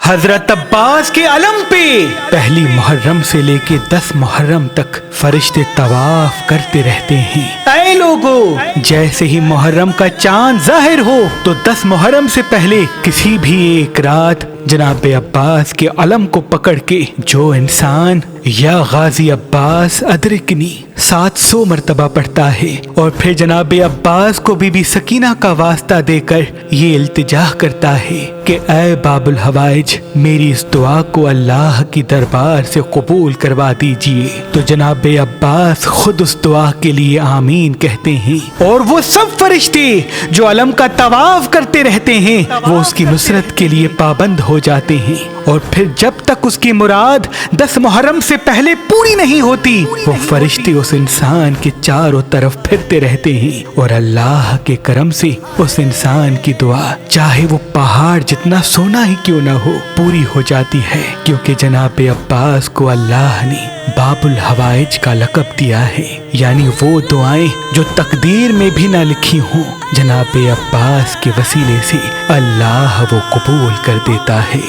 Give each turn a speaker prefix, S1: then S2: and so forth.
S1: حضرت عباس کے علم پہ پہلی محرم سے لے کے 10 محرم تک فرشتے طواف کرتے رہتے ہیں۔ اے لوگو، جیسے ہی محرم کا چاند ظاہر ہو تو 10 محرم سے پہلے کسی بھی ایک رات جناب عباس کے علم کو پکڑ کے جو انسان یا غازی عباس ادرکنی 700 مرتبہ پڑھتا ہے اور پھر جناب عباس کو بی بی سکینہ کا واسطہ دے کر یہ التجا کرتا ہے کہ اے باب الحوائج، میری اس دعا کو اللہ کی دربار سے قبول کروا دیجئے، تو جناب عباس خود اس دعا کے لیے آمین کہتے ہیں، اور وہ سب فرشتے جو علم کا طواف کرتے رہتے ہیں وہ اس کی نصرت کے لیے پابند ہو جاتے ہیں، اور پھر جب تک اس کی مراد 10 محرم سے پہلے پوری نہیں ہوتی وہ فرشتے اس انسان کے چاروں طرف پھرتے رہتے ہیں، اور اللہ کے کرم سے اس انسان کی دعا چاہے وہ پہاڑ جتنا سونا ہی کیوں نہ ہو پوری ہو جاتی ہے، کیونکہ جناب عباس کو اللہ نے باب الحوائج کا لقب دیا ہے، یعنی وہ دعائیں جو تقدیر میں بھی نہ لکھی ہوں جناب عباس کے وسیلے سے اللہ وہ قبول کر دیتا ہے۔